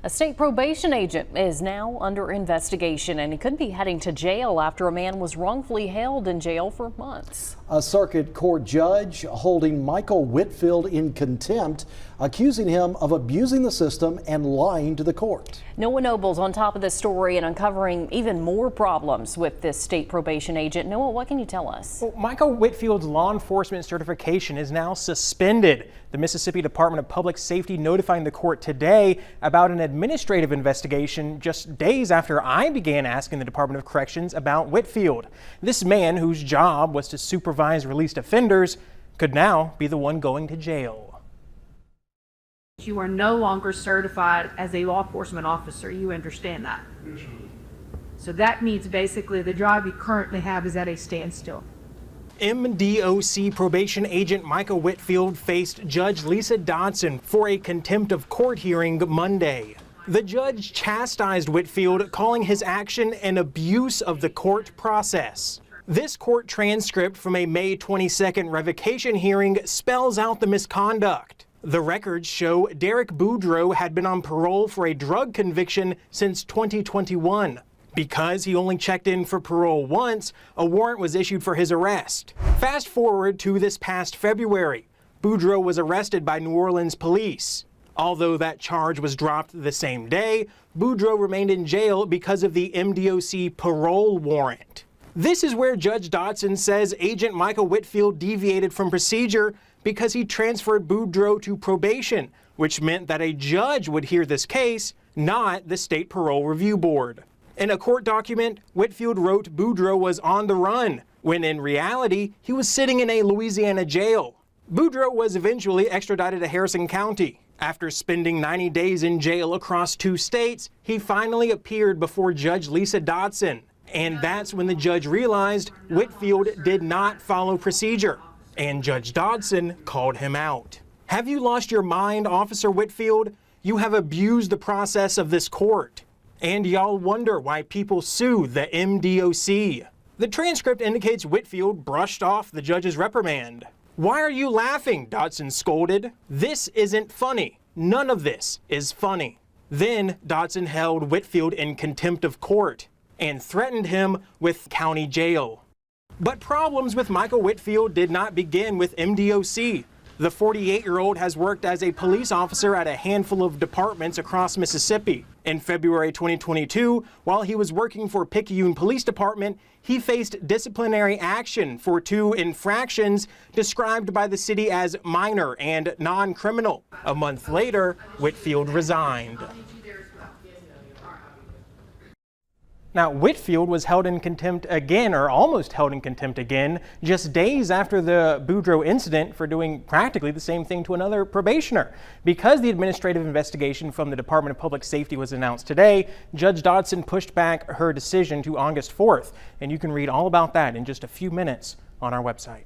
A state probation agent is now under investigation, and he could be heading to jail after a man was wrongfully held in jail for months. A circuit court judge holding Michael Whitfield in contempt, accusing him of abusing the system and lying to the court. Noah Noble's on top of this story and uncovering even more problems with this state probation agent. Noah, what can you tell us? Well, Michael Whitfield's law enforcement certification is now suspended. The Mississippi Department of Public Safety notifying the court today about an administrative investigation just days after I began asking the Department of Corrections about Whitfield. This man, whose job was to supervise released offenders, could now be the one going to jail. You are no longer certified as a law enforcement officer. You understand that? So that means basically the job you currently have is at a standstill. MDOC probation agent Michael Whitfield faced Judge Lisa Dodson for a contempt of court hearing Monday. The judge chastised Whitfield, calling his action an abuse of the court process. This court transcript from a May 22nd revocation hearing spells out the misconduct. The records show Derek Boudreaux had been on parole for a drug conviction since 2021. Because he only checked in for parole once, a warrant was issued for his arrest. Fast forward to this past February. Boudreaux was arrested by New Orleans police. Although that charge was dropped the same day, Boudreaux remained in jail because of the MDOC parole warrant. This is where Judge Dodson says Agent Michael Whitfield deviated from procedure because he transferred Boudreaux to probation, which meant that a judge would hear this case, not the State Parole Review Board. In a court document, Whitfield wrote Boudreaux was on the run, when in reality, he was sitting in a Louisiana jail. Boudreaux was eventually extradited to Harrison County. After spending 90 days in jail across 2 states, he finally appeared before Judge Lisa Dodson. And that's when the judge realized Whitfield did not follow procedure, and Judge Dodson called him out. Have you lost your mind, Officer Whitfield? You have abused the process of this court. And y'all wonder why people sue the MDOC. The transcript indicates Whitfield brushed off the judge's reprimand. Why are you laughing? Dodson scolded. This isn't funny. None of this is funny. Then Dodson held Whitfield in contempt of court and threatened him with county jail. But problems with Michael Whitfield did not begin with MDOC. The 48-year-old has worked as a police officer at a handful of departments across Mississippi. In February 2022, while he was working for Picayune Police Department, he faced disciplinary action for 2 infractions described by the city as minor and non-criminal. A month later, Whitfield resigned. Now, Whitfield was held in contempt again, or almost held in contempt again, just days after the Boudreaux incident for doing practically the same thing to another probationer. Because the administrative investigation from the Department of Public Safety was announced today, Judge Dodson pushed back her decision to August 4th. And you can read all about that in just a few minutes on our website.